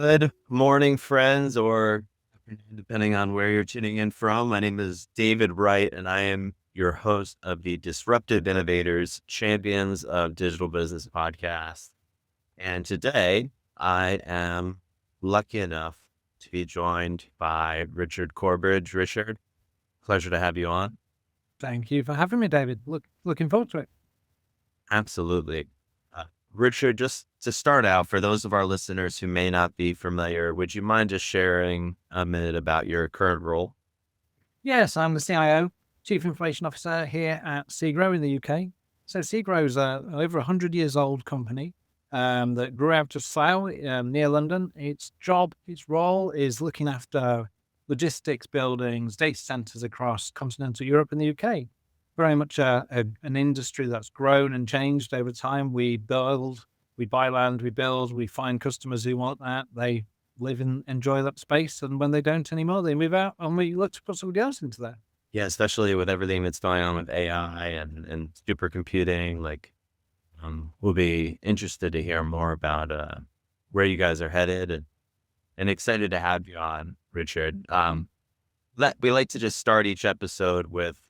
Good morning, friends, or depending on where you're tuning in from. My name is David Wright, and I am your host of the Disruptive Innovators Champions of Digital Business podcast. And today I am lucky enough to be joined by Richard Corbridge. Richard, pleasure to have you on. Thank you for having me, David. Looking forward to it. Absolutely. Richard, just to start out, for those of our listeners who may not be familiar, would you mind just sharing a minute about your current role? Yes, I'm the CIO, Chief Information Officer here at SEGRO in the UK. So SEGRO is over 100 years old company that grew out of Slough near London. Its role is looking after logistics buildings, data centers across continental Europe and the UK. Very much an industry that's grown and changed over time. We build, we buy land, we build, we find customers who want that. They live and enjoy that space. And when they don't anymore, they move out and we look to put somebody else into there. Yeah, especially with everything that's going on with AI and supercomputing, we'll be interested to hear more about where you guys are headed and excited to have you on, Richard. We like to just start each episode with,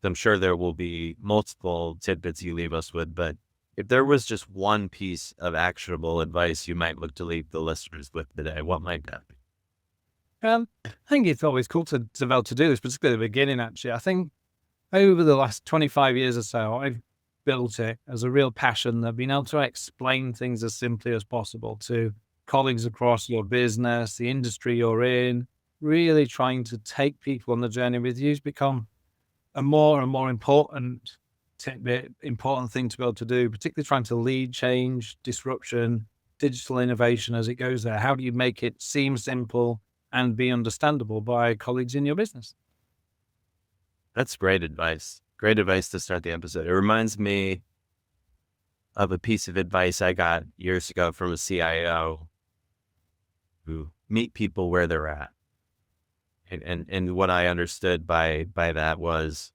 I'm sure there will be multiple tidbits you leave us with, but if there was just one piece of actionable advice you might look to leave the listeners with today, what might that be? I think it's always cool to be able to do this, particularly at the beginning, actually. I think over the last 25 years or so, I've built it as a real passion that being able to explain things as simply as possible to colleagues across your business, the industry you're in, really trying to take people on the journey with you has become a more and more important thing to be able to do, particularly trying to lead change, disruption, digital innovation as it goes there. How do you make it seem simple and be understandable by colleagues in your business? That's great advice. Great advice to start the episode. It reminds me of a piece of advice I got years ago from a CIO who meet people where they're at. And what I understood by that was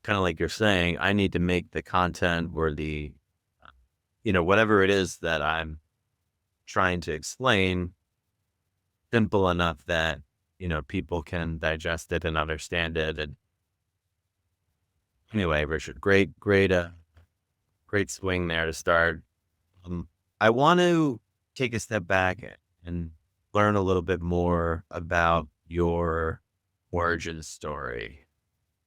kind of like you're saying, I need to make the content or whatever it is that I'm trying to explain simple enough that, people can digest it and understand it. And anyway, Richard, great swing there to start. I want to take a step back and learn a little bit more about your origin story,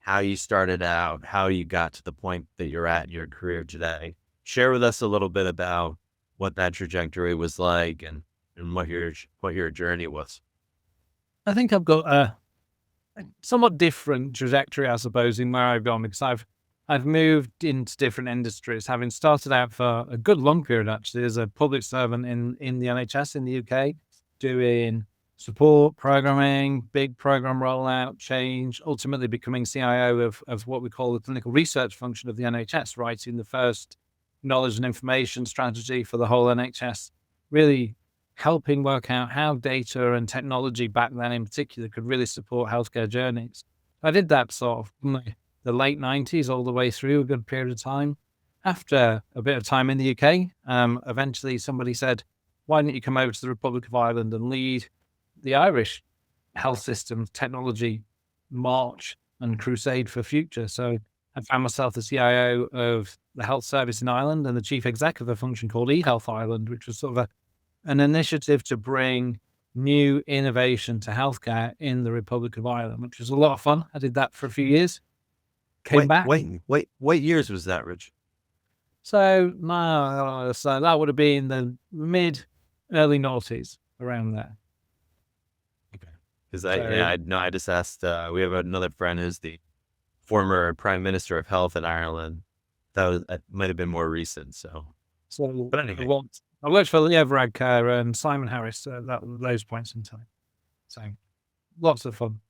how you started out, how you got to the point that you're at in your career today. Share with us a little bit about what that trajectory was like and what your journey was. I think I've got a somewhat different trajectory, I suppose, in where I've gone, because I've moved into different industries, having started out for a good long period, actually, as a public servant in the NHS in the UK, doing support, programming, big program rollout, change, ultimately becoming CIO of what we call the clinical research function of the NHS, writing the first knowledge and information strategy for the whole NHS, really helping work out how data and technology back then in particular could really support healthcare journeys. I did that sort of from the late 90s all the way through a good period of time. After a bit of time in the UK, eventually somebody said, why don't you come over to the Republic of Ireland and lead the Irish health system technology march and crusade for future? So I found myself the CIO of the health service in Ireland and the chief exec of a function called eHealth Ireland, which was sort of an initiative to bring new innovation to healthcare in the Republic of Ireland, which was a lot of fun. I did that for a few years. Came back. Wait. What years was that, Rich? So that would have been the early noughties, around there. Okay. Because I just asked, we have another friend who's the former Prime Minister of Health in Ireland. That might have been more recent. But anyway. I worked for Varadkar and Simon Harris at those points in time. So lots of fun.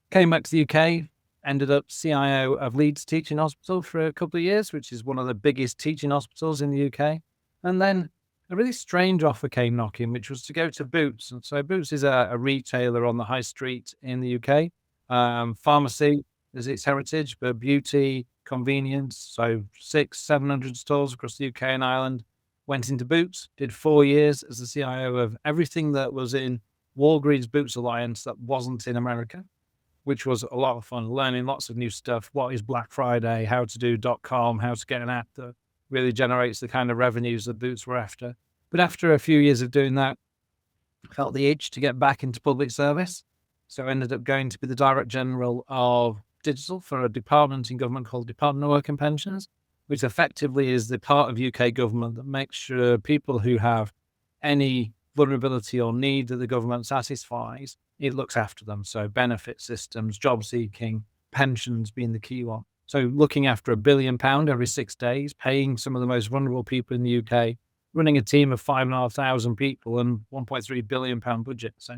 Came back to the UK, ended up CIO of Leeds Teaching Hospital for a couple of years, which is one of the biggest teaching hospitals in the UK. And then a really strange offer came knocking, which was to go to Boots. And so Boots is a retailer on the high street in the UK. Pharmacy is its heritage, but beauty, convenience. So 600-700 stores across the UK and Ireland. went into Boots, did 4 years as the CIO of everything that was in Walgreens Boots Alliance that wasn't in America, which was a lot of fun, learning lots of new stuff. What is Black Friday, how to do .com, how to get an app that really generates the kind of revenues that Boots were after. But after a few years of doing that, I felt the itch to get back into public service. So I ended up going to be the Director General of Digital for a department in government called Department of Work and Pensions, which effectively is the part of UK government that makes sure people who have any vulnerability or need that the government satisfies, it looks after them. So benefit systems, job seeking, pensions being the key one. So looking after £1 billion every 6 days, paying some of the most vulnerable people in the UK, running a team of 5,500 people and £1.3 billion budget. So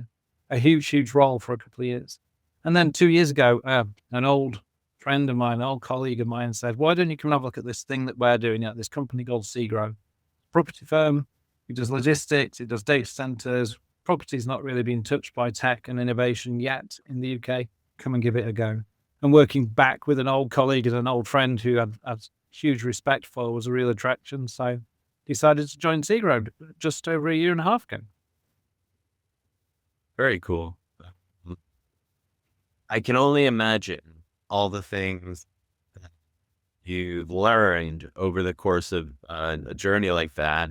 a huge, huge role for a couple of years. And then 2 years ago, an old friend of mine, an old colleague of mine said, why don't you come and have a look at this thing that we're doing at this company called SEGRO, property firm. It does logistics, it does data centers. Property's not really been touched by tech and innovation yet in the UK. Come and give it a go. And working back with an old colleague and an old friend who I had huge respect for was a real attraction. So decided to join SEGRO just over a year and a half ago. Very cool. I can only imagine all the things that you've learned over the course of a journey like that.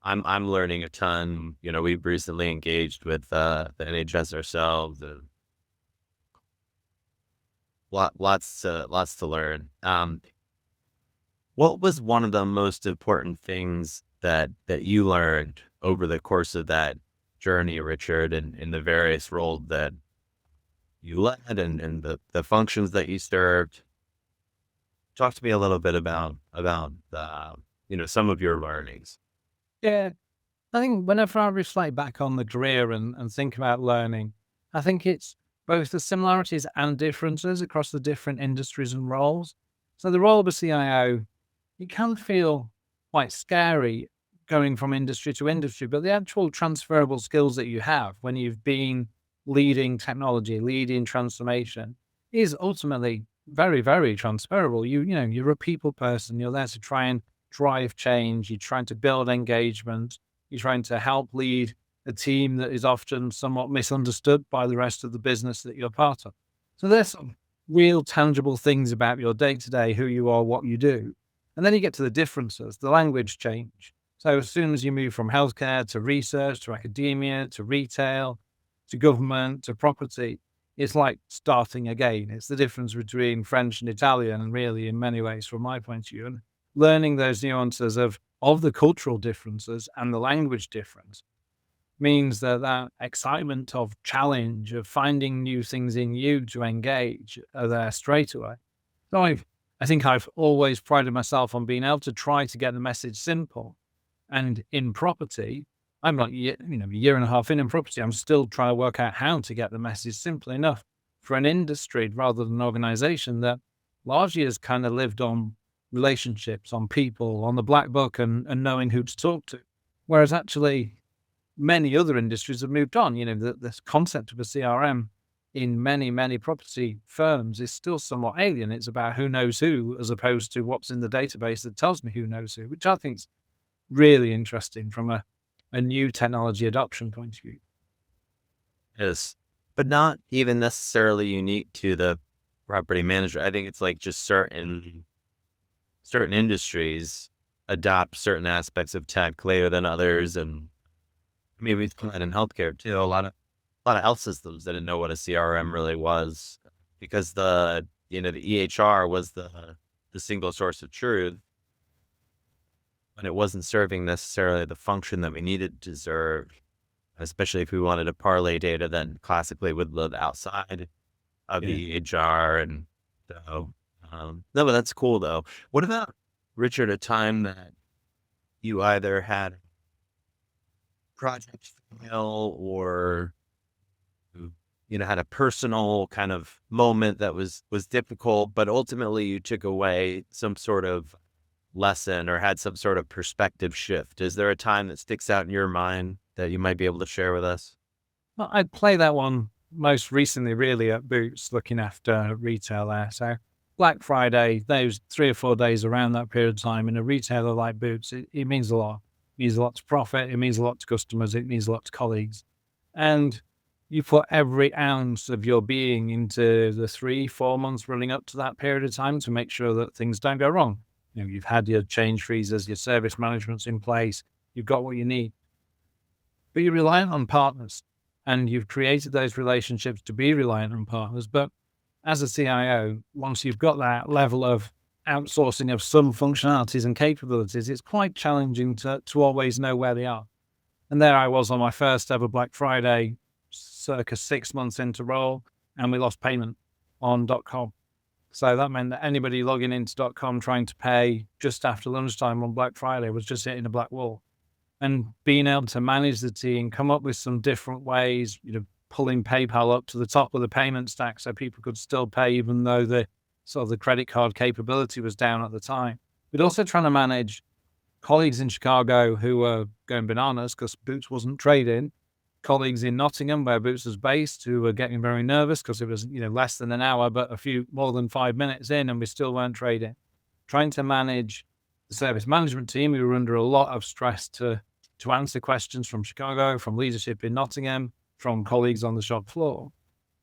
I'm learning a ton. You know, we've recently engaged with the NHS ourselves. Lots to learn. What was one of the most important things that you learned over the course of that journey, Richard, and in the various roles that you led and the functions that you served? Talk to me a little bit about some of your learnings. Yeah, I think whenever I reflect back on the career and think about learning, I think it's both the similarities and differences across the different industries and roles. So the role of a CIO, it can feel quite scary going from industry to industry, but the actual transferable skills that you have when you've been leading technology, leading transformation is ultimately very, very transferable. You're a people person. You're there to try and drive change. You're trying to build engagement. You're trying to help lead a team that is often somewhat misunderstood by the rest of the business that you're part of. So there's some real tangible things about your day-to-day, who you are, what you do. And then you get to the differences, the language change. So as soon as you move from healthcare to research, to academia, to retail, to government, to property, it's like starting again. It's the difference between French and Italian, and really in many ways, from my point of view, and learning those nuances of the cultural differences and the language difference means that excitement of challenge, of finding new things in you to engage are there straight away. So I think I've always prided myself on being able to try to get the message simple. And in property, I'm not, a year and a half in property, I'm still trying to work out how to get the message simple enough for an industry rather than an organization that largely has kind of lived on relationships, on people, on the black book and knowing who to talk to. Whereas actually many other industries have moved on. This concept of a CRM in many, many property firms is still somewhat alien. It's about who knows who, as opposed to what's in the database that tells me who knows who, which I think is really interesting from a new technology adoption point of view. Yes, but not even necessarily unique to the property manager. I think it's like just certain industries adopt certain aspects of tech later than others, and maybe it's that in healthcare too. A lot of health systems didn't know what a CRM really was because the EHR was the single source of truth, and it wasn't serving necessarily the function that we needed to serve, especially if we wanted to parlay data that classically would live outside of the EHR. And so, no, but that's cool though. What about, Richard, a time that you either had project fail or had a personal kind of moment that was difficult, but ultimately you took away some sort of lesson or had some sort of perspective shift? Is there a time that sticks out in your mind that you might be able to share with us? Well, I'd play that one most recently really at Boots, looking after retail there. So Black Friday, those 3 or 4 days around that period of time in a retailer like Boots, it means a lot. It means a lot to profit. It means a lot to customers. It means a lot to colleagues. And you put every ounce of your being into the 3-4 months running up to that period of time to make sure that things don't go wrong. You've had your change freezers, your service management's in place, you've got what you need. But you're reliant on partners, and you've created those relationships to be reliant on partners. But as a CIO, once you've got that level of outsourcing of some functionalities and capabilities, it's quite challenging to always know where they are. And there I was on my first ever Black Friday, circa 6 months into role, and we lost payment on .com. So that meant that anybody logging into .com trying to pay just after lunchtime on Black Friday was just hitting a black wall. And being able to manage the team, come up with some different ways, pulling PayPal up to the top of the payment stack so people could still pay even though the credit card capability was down at the time. But also trying to manage colleagues in Chicago who were going bananas because Boots wasn't trading, colleagues in Nottingham where Boots was based who were getting very nervous because it was less than an hour but a few more than 5 minutes in and we still weren't trading. Trying to manage the service management team, we were under a lot of stress to answer questions from Chicago, from leadership in Nottingham, from colleagues on the shop floor,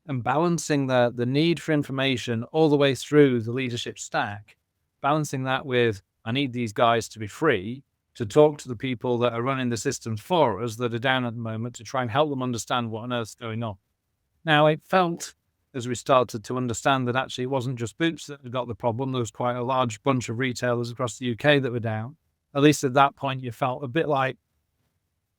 and balancing the need for information all the way through the leadership stack, balancing that with, I need these guys to be free to talk to the people that are running the systems for us that are down at the moment to try and help them understand what on earth's going on. Now, it felt, as we started to understand that actually it wasn't just Boots that had got the problem, there was quite a large bunch of retailers across the UK that were down. At least at that point, you felt a bit like,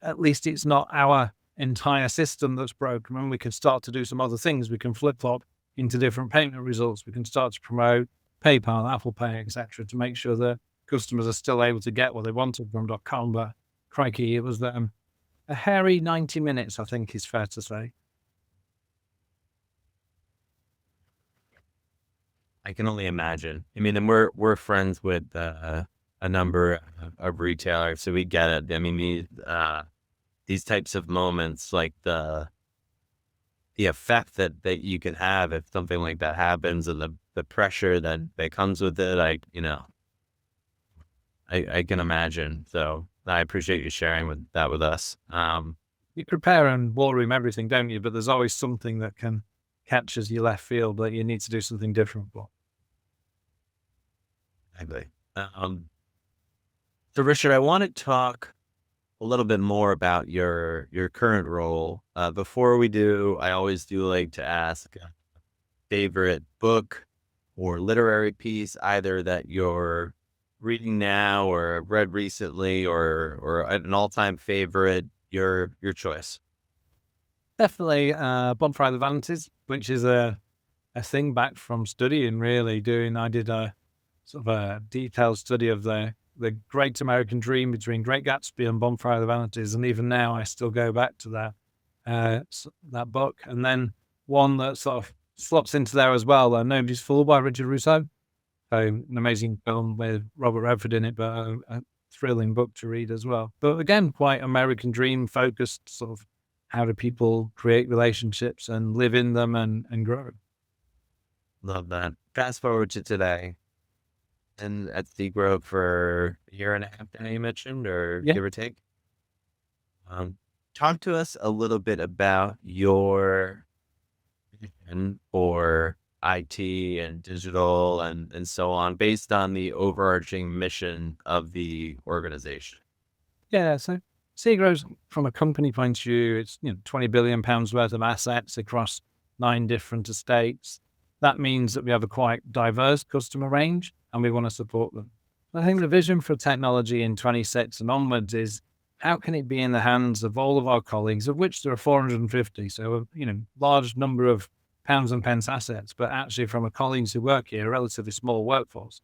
at least it's not our entire system that's broken, and we can start to do some other things. We can flip-flop into different payment results. We can start to promote PayPal, Apple Pay, etc., to make sure that customers are still able to get what they wanted from .com. But crikey, it was a hairy 90 minutes, I think is fair to say. I can only imagine. I mean, and we're friends with a number of retailers, so we get it. I mean, these types of moments, like the effect that you can have if something like that happens, and the pressure that comes with it, I can imagine. So I appreciate you sharing that with us. You prepare and war room everything, don't you? But there's always something that can catches your left field that you need to do something different for. Exactly. So Richard, I want to talk a little bit more about your current role. Before we do, I always do like to ask favorite book or literary piece, either that you're reading now or read recently, or an all-time favorite, your choice. Definitely Bonfire of the Vanities, which is a thing back from studying, really doing. I did a sort of a detailed study of the Great American Dream between Great Gatsby and Bonfire of the Vanities, and even now I still go back to that book. And then one that sort of slots into there as well, Nobody's Fool by Richard Russo. So an amazing film with Robert Redford in it, but a thrilling book to read as well. But again, quite American Dream focused, sort of how do people create relationships and live in them and grow. Love that. Fast forward to today, and at SEGRO for a year and a half now, you mentioned, or Yeah. give or take. Talk to us a little bit about your vision for IT and digital and so on, based on the overarching mission of the organization. Yeah, so SEGRO's, from a company point of view, it's 20 billion pounds worth of assets across 9 different estates. That means that we have a quite diverse customer range, and we want to support them. I think the vision for technology in 26 and onwards is, how can it be in the hands of all of our colleagues, of which there are 450, so large number of pounds and pence assets, but actually from our colleagues who work here, a relatively small workforce.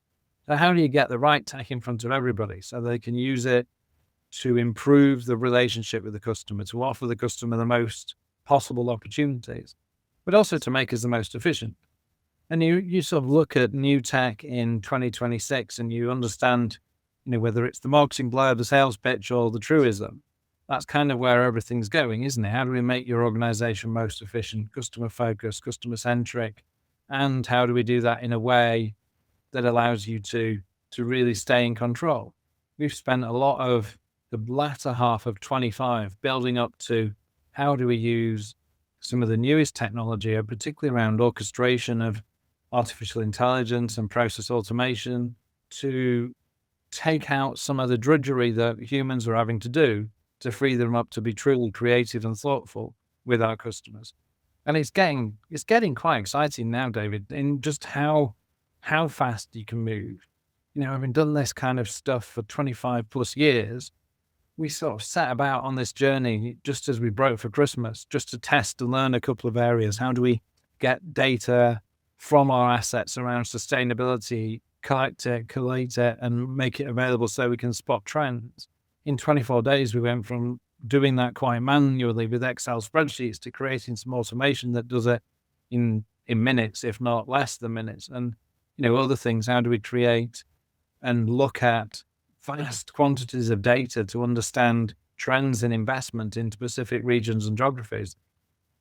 So how do you get the right tech in front of everybody so they can use it to improve the relationship with the customer, to offer the customer the most possible opportunities, but also to make us the most efficient? And you sort of look at new tech in 2026 and you understand, whether it's the marketing blurb, the sales pitch, or the truism, that's kind of where everything's going, isn't it? How do we make your organization most efficient, customer focused, customer centric? And how do we do that in a way that allows you to really stay in control. We've spent a lot of the latter half of 25 building up to how do we use some of the newest technology, particularly around orchestration of artificial intelligence and process automation, to take out some of the drudgery that humans are having to do to free them up to be truly creative and thoughtful with our customers. And it's getting quite exciting now, David, in just how fast you can move. Having done this kind of stuff for 25 plus years, we sort of set about on this journey just as we broke for Christmas, just to test and learn a couple of areas. How do we get data from our assets around sustainability, collect it, collate it, and make it available so we can spot trends? In 24 days, we went from doing that quite manually with Excel spreadsheets to creating some automation that does it in minutes, if not less than minutes. And, other things, how do we create and look at vast quantities of data to understand trends in investment in specific regions and geographies?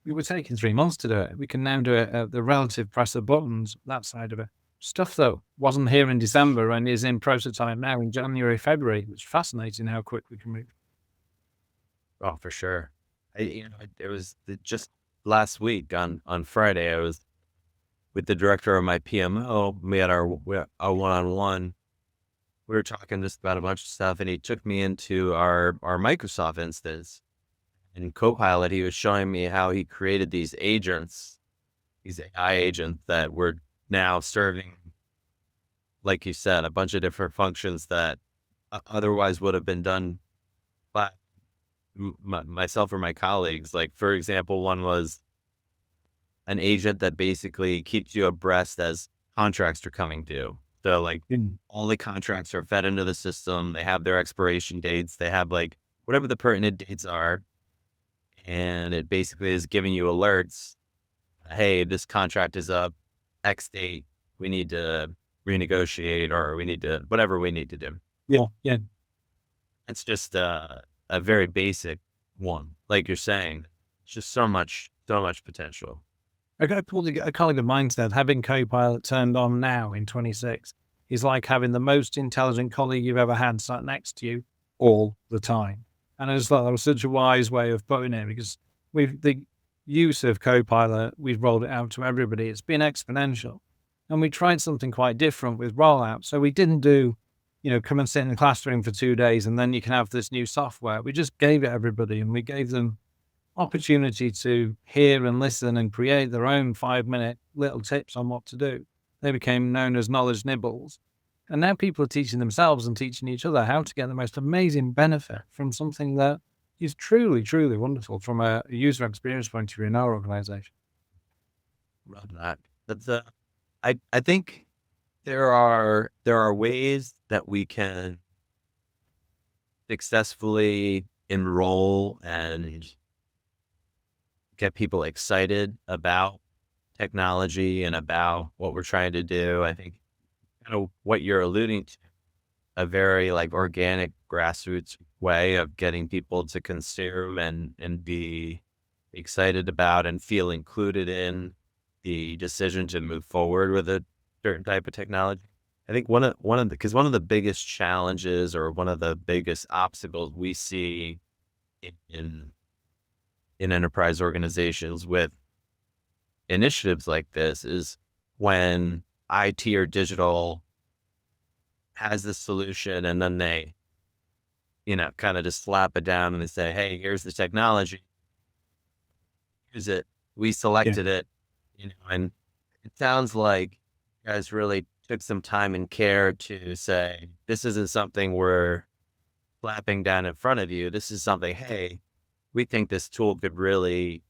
We were taking 3 months to do it. We can now do it at the relative press of buttons, that side of it. Stuff that wasn't here in December and is in prototype now in January, February. It's fascinating how quick we can move. Oh, for sure. It was just last week on Friday, I was with the director of my PMO. We had our one-on-one. We were talking just about a bunch of stuff, and he took me into our Microsoft instance. In Copilot, he was showing me how he created these agents, these AI agents that were now serving, like you said, a bunch of different functions that otherwise would have been done by myself or my colleagues. Like, for example, one was an agent that basically keeps you abreast as contracts are coming due. So like all the contracts are fed into the system. They have their expiration dates. They have like whatever the pertinent dates are. And it basically is giving you alerts. Hey, this contract is up X date. We need to renegotiate, or we need to, whatever we need to do. Yeah. Yeah. It's just a very basic one. Like you're saying, it's just so much potential. A colleague of mine said having Copilot turned on now in 26 is like having the most intelligent colleague you've ever had sat next to you all the time. And I just thought that was such a wise way of putting it, because the use of Copilot, we've rolled it out to everybody. It's been exponential. And we tried something quite different with rollout. So we didn't do, come and sit in the classroom for 2 days and then you can have this new software. We just gave it everybody, and we gave them opportunity to hear and listen and create their own 5-minute little tips on what to do. They became known as knowledge nibbles. And now people are teaching themselves and teaching each other how to get the most amazing benefit from something that is truly, truly wonderful from a user experience point of view in our organization. Love that. That's I think there are ways that we can successfully enroll and get people excited about technology and about what we're trying to do. I think what you're alluding to, a very like organic grassroots way of getting people to consume and be excited about and feel included in the decision to move forward with a certain type of technology. I think one of the biggest challenges, or one of the biggest obstacles we see in enterprise organizations with initiatives like this is when IT or digital has the solution and then they, kind of just slap it down and they say, hey, here's the technology. Use it. We selected it, and it sounds like you guys really took some time and care to say, this isn't something we're slapping down in front of you. This is something, hey, we think this tool could really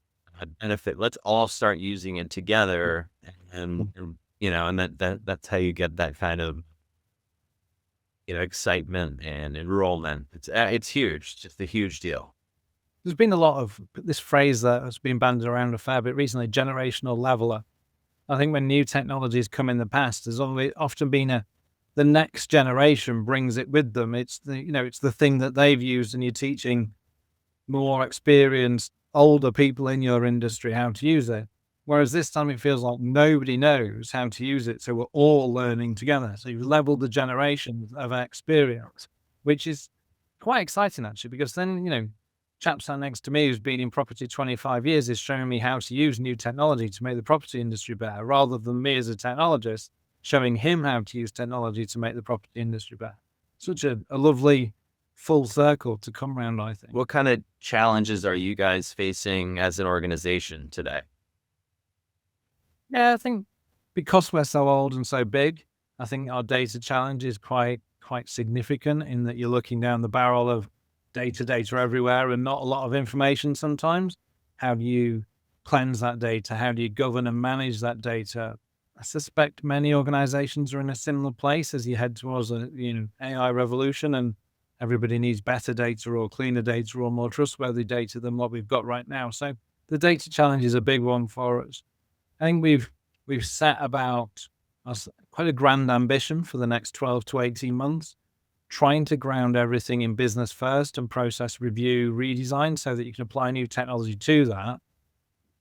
benefit. Let's all start using it together. And that's how you get that kind of, excitement and enrollment. It's huge. It's just a huge deal. There's been a lot of this phrase that has been bandied around a fair bit recently, generational leveler. I think when new technologies come in the past, there's often been the next generation brings it with them. It's it's the thing that they've used, and you're teaching more experienced, older people in your industry how to use it. Whereas this time it feels like nobody knows how to use it. So we're all learning together. So you've leveled the generations of experience, which is quite exciting actually, because then, chap sat next to me who's been in property 25 years is showing me how to use new technology to make the property industry better, rather than me as a technologist showing him how to use technology to make the property industry better. Such a lovely full circle to come around, I think. What kind of challenges are you guys facing as an organization today? Yeah, I think because we're so old and so big, I think our data challenge is quite significant in that you're looking down the barrel of data everywhere and not a lot of information sometimes. How do you cleanse that data? How do you govern and manage that data? I suspect many organizations are in a similar place as you head towards a AI revolution, and everybody needs better data or cleaner data or more trustworthy data than what we've got right now. So the data challenge is a big one for us. I think we've set about quite a grand ambition for the next 12 to 18 months, trying to ground everything in business first and process review redesign so that you can apply new technology to that.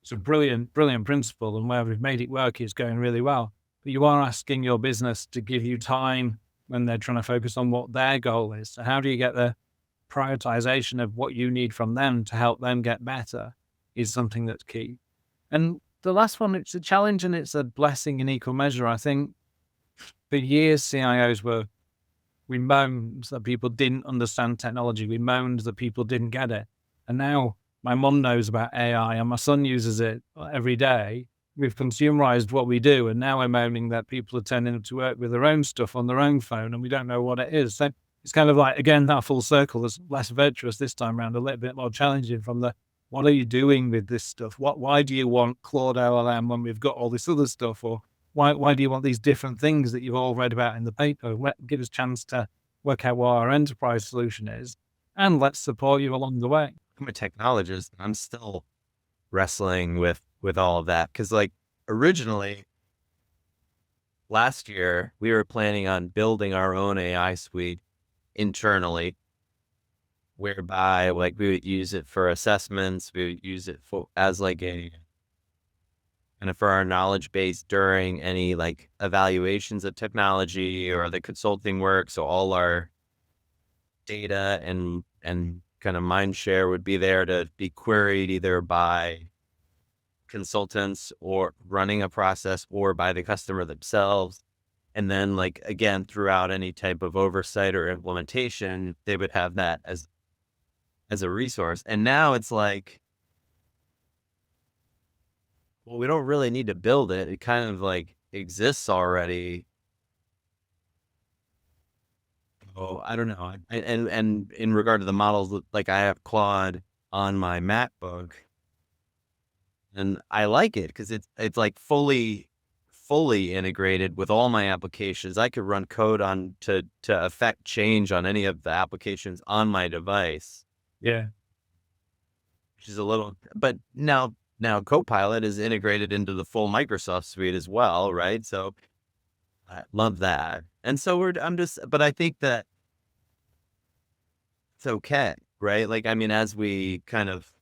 It's a brilliant principle, and where we've made it work, it's going really well. But you are asking your business to give you time when they're trying to focus on what their goal is. So how do you get the prioritization of what you need from them to help them get better is something that's key. And the last one, it's a challenge and it's a blessing in equal measure. I think for years, CIOs we moaned that people didn't understand technology. We moaned that people didn't get it. And now my mum knows about AI and my son uses it every day. We've consumerized what we do. And now we're moaning that people are turning up to work with their own stuff on their own phone and we don't know what it is. So it's kind of like, again, that full circle is less virtuous this time around, a little bit more challenging from the, what are you doing with this stuff? Why do you want Claude LLM when we've got all this other stuff? Or why do you want these different things that you've all read about in the paper? Give us a chance to work out what our enterprise solution is, and let's support you along the way. I'm a technologist. I'm still wrestling with all of that. Cause like originally last year, we were planning on building our own AI suite internally, whereby like we would use it for assessments. We would use it as like a kind of for our knowledge base during any like evaluations of technology or the consulting work. So all our data and kind of mind share would be there to be queried either by consultants or running a process or by the customer themselves. And then like, again, throughout any type of oversight or implementation, they would have that as a resource. And now it's like, well, we don't really need to build it. It kind of like exists already. Oh, I don't know. And in regard to the models, like I have Claude on my MacBook and I like it because it's like fully integrated with all my applications. I could run code on to affect change on any of the applications on my device. Yeah. Which is a little, but now Copilot is integrated into the full Microsoft suite as well, right? So I love that. And so but I think that it's okay, right? Like, I mean, as we kind of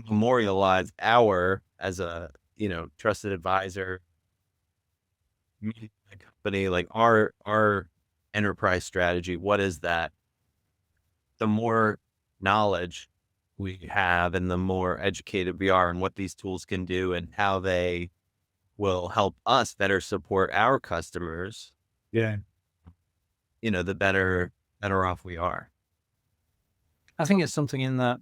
memorialize as a, trusted advisor, media company, like our enterprise strategy, what is that? The more knowledge we have and the more educated we are in what these tools can do and how they will help us better support our customers, Yeah. the better off we are. I think it's something in that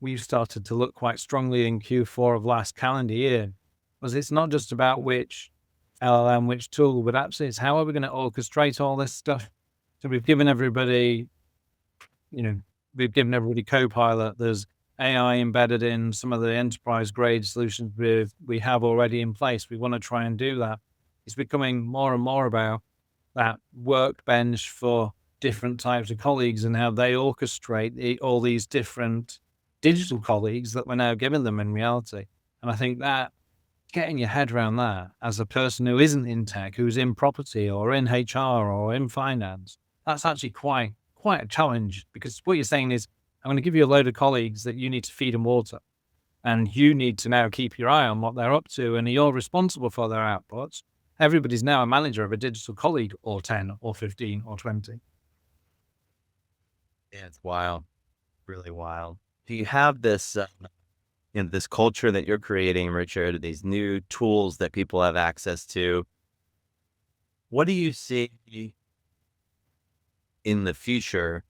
we've started to look quite strongly in Q4 of last calendar year, was it's not just about which LLM, which tool, but actually it's how are we going to orchestrate all this stuff? So we've given everybody Copilot. There's AI embedded in some of the enterprise grade solutions we have already in place. We want to try and do that. It's becoming more and more about that workbench for different types of colleagues and how they orchestrate all these different digital colleagues that we're now giving them in reality. And I think that getting your head around that as a person who isn't in tech, who's in property or in HR or in finance, that's actually quite a challenge, because what you're saying is, I'm going to give you a load of colleagues that you need to feed and water. and you need to now keep your eye on what they're up to, and you're responsible for their outputs. Everybody's now a manager of a digital colleague, or 10 or 15 or 20. Yeah, it's wild, really wild. Do you have this, this culture that you're creating, Richard, these new tools that people have access to? What do you see in the future?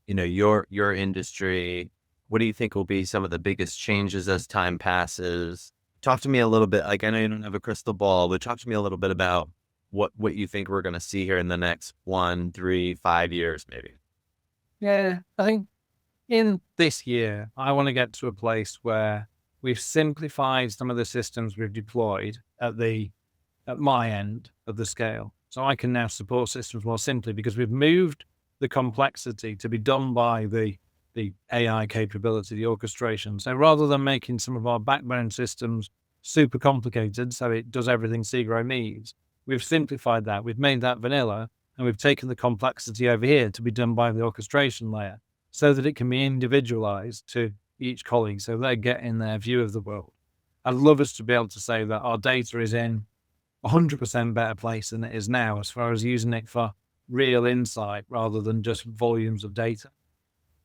Your industry. What do you think will be some of the biggest changes as time passes? Talk to me a little bit. Like, I know you don't have a crystal ball, but talk to me a little bit about what you think we're going to see here in the next 1, 3, 5 years, maybe. Yeah, I think in this year, I want to get to a place where we've simplified some of the systems we've deployed at my end of the scale. So I can now support systems more simply because we've moved the complexity to be done by the AI capability, the orchestration. So rather than making some of our backbone systems super complicated, so it does everything SEGRO needs, we've simplified that. We've made that vanilla, and we've taken the complexity over here to be done by the orchestration layer so that it can be individualized to each colleague, so they're getting their view of the world. I'd love us to be able to say that our data is in 100% better place than it is now, as far as using it for real insight rather than just volumes of data.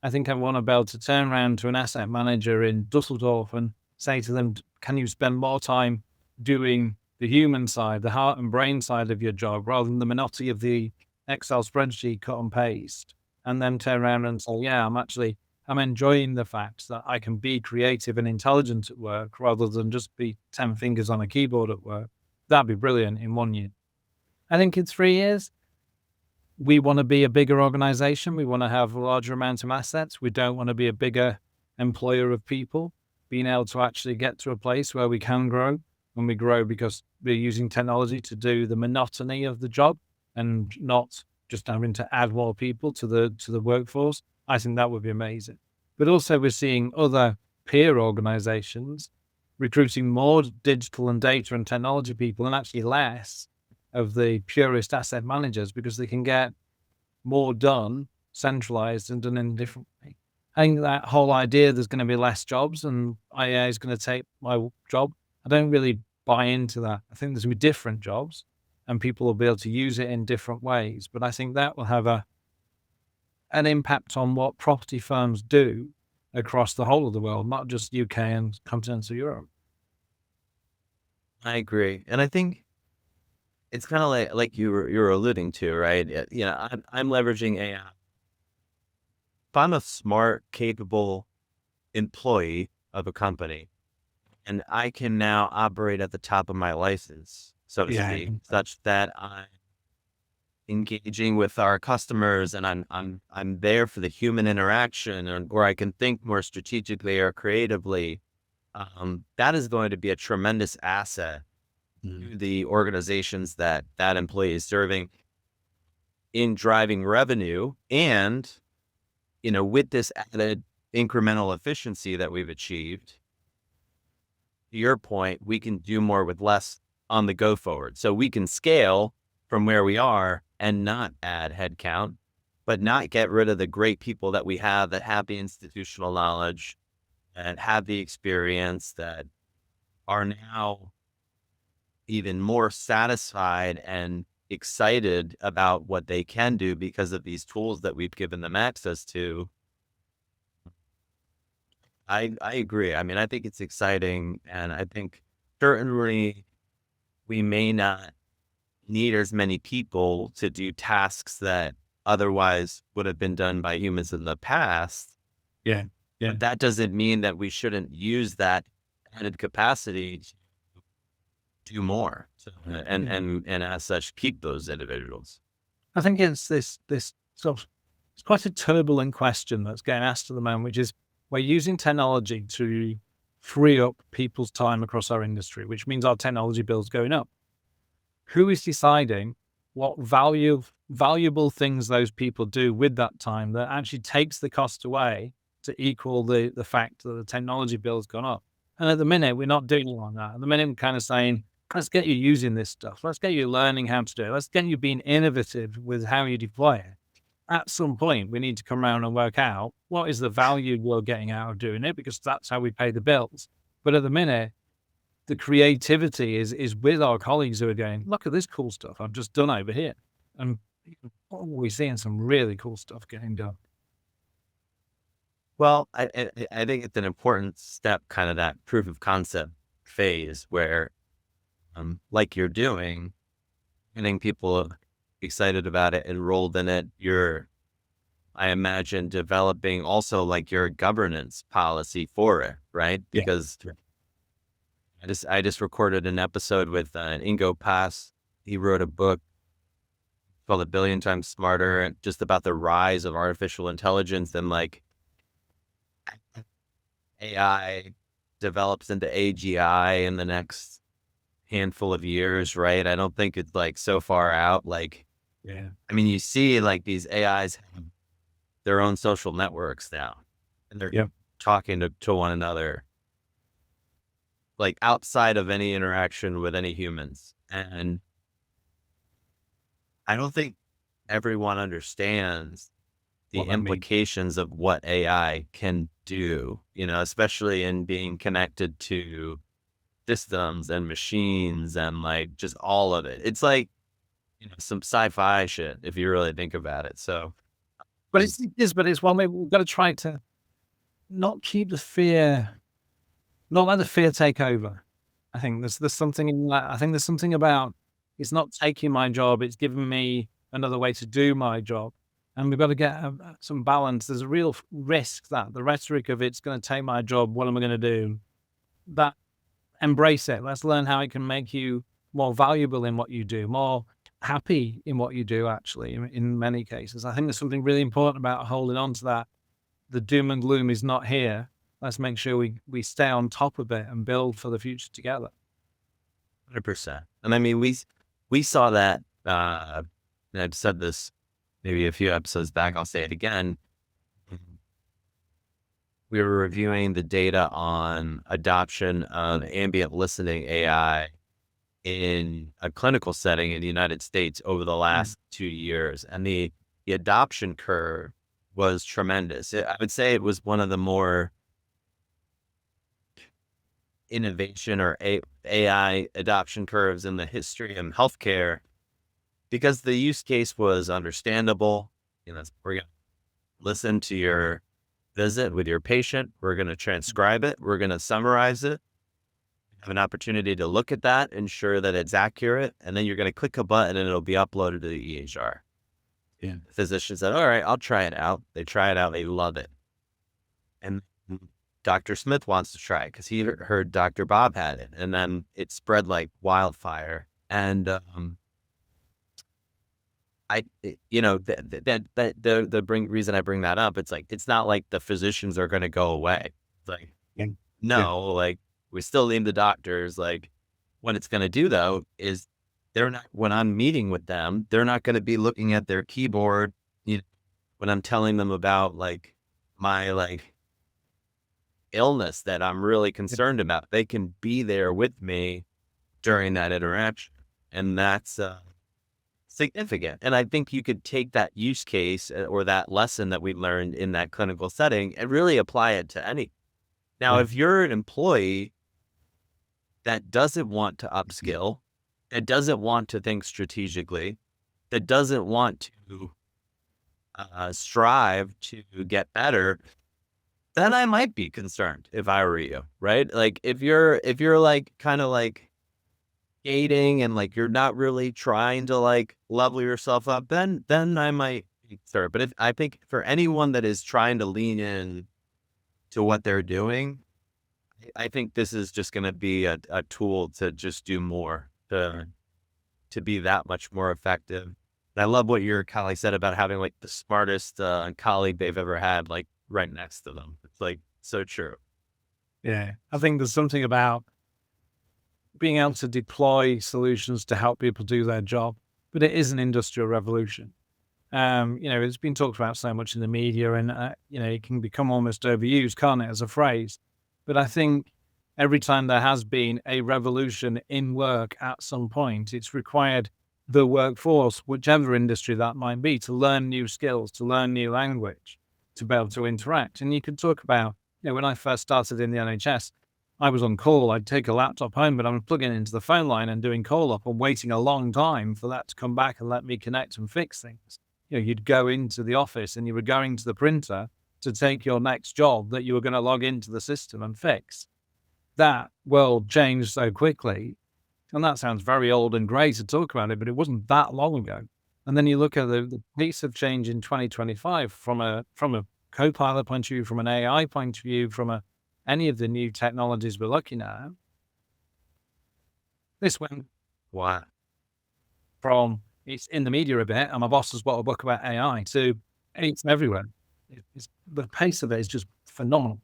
I think I want to be able to turn around to an asset manager in Dusseldorf and say to them, can you spend more time doing the human side, the heart and brain side of your job, rather than the monotony of the Excel spreadsheet cut and paste? And then turn around and say, yeah, I'm enjoying the fact that I can be creative and intelligent at work rather than just be 10 fingers on a keyboard at work. That'd be brilliant in 1 year. I think in 3 years, we want to be a bigger organization. We want to have a larger amount of assets. We don't want to be a bigger employer of people. Being able to actually get to a place where we can grow, and we grow because we're using technology to do the monotony of the job and not just having to add more people to the workforce. I think that would be amazing. But also we're seeing other peer organizations recruiting more digital and data and technology people and actually less of the purist asset managers because they can get more done, centralized and done in a different way. I think that whole idea there's going to be less jobs and AI is going to take my job, I don't really buy into that. I think there's going to be different jobs and people will be able to use it in different ways. But I think that will have an impact on what property firms do across the whole of the world, not just UK and continental Europe. I agree. And I think it's kind of like you were alluding to, right? I'm leveraging AI. If I'm a smart, capable employee of a company, and I can now operate at the top of my license, so to speak, such that I'm engaging with our customers and I'm there for the human interaction, or I can think more strategically or creatively. That is going to be a tremendous asset to the organizations that employee is serving in driving revenue. And, with this added incremental efficiency that we've achieved, to your point, we can do more with less on the go forward. So we can scale from where we are and not add headcount, but not get rid of the great people that we have that have the institutional knowledge and have the experience, that are now even more satisfied and excited about what they can do because of these tools that we've given them access to. I agree. I mean, I think it's exciting, and I think certainly we may not need as many people to do tasks that otherwise would have been done by humans in the past. Yeah. But that doesn't mean that we shouldn't use that added capacity to do more. So, and as such, keep those individuals. I think it's this sort of, it's quite a turbulent question that's getting asked at the moment, which is we're using technology to free up people's time across our industry, which means our technology bill's going up. Who is deciding what valuable things those people do with that time that actually takes the cost away to equal the fact that the technology bill's gone up? And at the minute, we're not doing like that. At the minute, we're kind of saying, let's get you using this stuff. Let's get you learning how to do it. Let's get you being innovative with how you deploy it. at some point we need to come around and work out what is the value we're getting out of doing it, because that's how we pay the bills. But at the minute, the creativity is with our colleagues who are going, look at this cool stuff I've just done over here. And we're seeing some really cool stuff getting done. Well, I think it's an important step, kind of that proof of concept phase where, like you're doing, getting people excited about it, enrolled in it. I imagine, developing also like your governance policy for it, right? Yeah. Because I just recorded an episode with Ingo Pass. He wrote a book called A Billion Times Smarter, just about the rise of artificial intelligence, and like AI develops into AGI in the next handful of years, right? I don't think it's like so far out. Like, Yeah. I mean, you see like these AIs have their own social networks now, and they're Yep. talking to one another, like outside of any interaction with any humans. And I don't think everyone understands the What that means. implications of what AI can do, especially in being connected to systems and machines and like just all of it. It's like, some sci-fi shit if you really think about it. So, But it's one way we've got to try to not keep the fear, not let the fear take over. I think there's something in that. I think there's something about it's not taking my job, it's giving me another way to do my job. And we've got to get some balance. There's a real risk that the rhetoric of it's going to take my job, what am I going to do? That embrace it. Let's learn how it can make you more valuable in what you do, more happy in what you do, actually, in many cases. I think there's something really important about holding on to that. The doom and gloom is not here. Let's make sure we stay on top of it and build for the future together. 100%. And I mean, we saw that, and I've said this maybe a few episodes back, I'll say it again. We were reviewing the data on adoption of ambient listening AI in a clinical setting in the United States over the last 2 years. And the adoption curve was tremendous. I would say it was one of the more innovation or AI adoption curves in the history of healthcare, because the use case was understandable. We're going to listen to your visit with your patient. We're going to transcribe it. We're going to summarize it. Have an opportunity to look at that, ensure that it's accurate, and then you're going to click a button and it'll be uploaded to the EHR. Yeah. The physician said, all right, I'll try it out. They try it out. They love it. And Dr. Smith wants to try it because he heard Dr. Bob had it, and then it spread like wildfire. And reason I bring that up, it's like, it's not like the physicians are going to go away. It's like, no, like we still need the doctors. Like, what it's going to do though is they're not, when I'm meeting with them, they're not going to be looking at their keyboard, when I'm telling them about like my like illness that I'm really concerned about. They can be there with me during that interaction, and that's significant. And I think you could take that use case or that lesson that we learned in that clinical setting and really apply it to any. Now, if you're an employee that doesn't want to upskill, that doesn't want to think strategically, that doesn't want to strive to get better, then I might be concerned if I were you, right? Like if you're like kind of like gating and like you're not really trying to like level yourself up, then I might be concerned. But I think for anyone that is trying to lean in to what they're doing, I think this is just going to be a tool to just do more, to be that much more effective. And I love what your colleague said about having like the smartest colleague they've ever had, like right next to them. It's like so true. Yeah. I think there's something about being able to deploy solutions to help people do their job, but it is an industrial revolution. It's been talked about so much in the media, and it can become almost overused, can't it, as a phrase? But I think every time there has been a revolution in work at some point, it's required the workforce, whichever industry that might be, to learn new skills, to learn new language, to be able to interact. And you could talk about, when I first started in the NHS, I was on call. I'd take a laptop home, but I'm plugging it into the phone line and doing call up and waiting a long time for that to come back and let me connect and fix things. You'd go into the office and you were going to the printer to take your next job that you were going to log into the system and fix. That world changed so quickly. And that sounds very old and grey to talk about it, but it wasn't that long ago. And then you look at the pace of change in 2025 from a co-pilot point of view, from an AI point of view, from any of the new technologies we're looking at. This went Wow. from it's in the media a bit, and my boss has bought a book about AI, to it's everywhere. The pace of it is just phenomenal.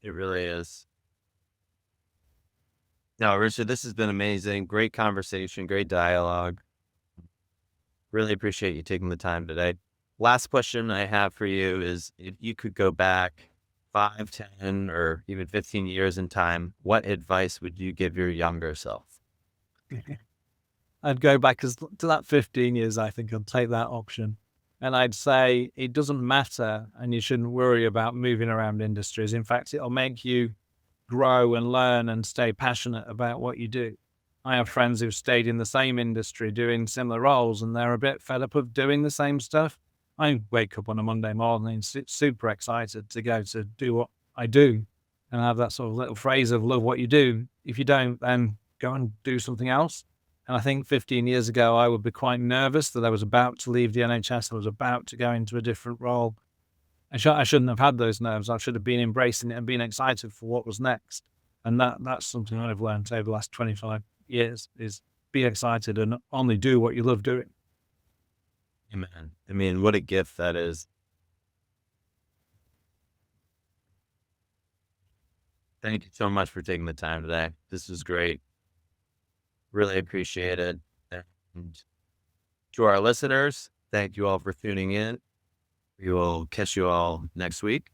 It really is. No, Richard, this has been amazing. Great conversation, great dialogue. Really appreciate you taking the time today. Last question I have for you is, if you could go back 5, 10, or even 15 years in time, what advice would you give your younger self? I'd go back to that 15 years. I think I'd take that option. And I'd say it doesn't matter and you shouldn't worry about moving around industries. In fact, it'll make you grow and learn and stay passionate about what you do. I have friends who've stayed in the same industry doing similar roles and they're a bit fed up of doing the same stuff. I wake up on a Monday morning super excited to go to do what I do and have that sort of little phrase of love what you do. If you don't, then go and do something else. And I think 15 years ago, I would be quite nervous that I was about to leave the NHS. I was about to go into a different role. I shouldn't have had those nerves. I should have been embracing it and being excited for what was next. And that's something I've learned over the last 25 years is be excited and only do what you love doing. Amen. I mean, what a gift that is. Thank you so much for taking the time today. This was great. Really appreciate it. And to our listeners, thank you all for tuning in. We will catch you all next week.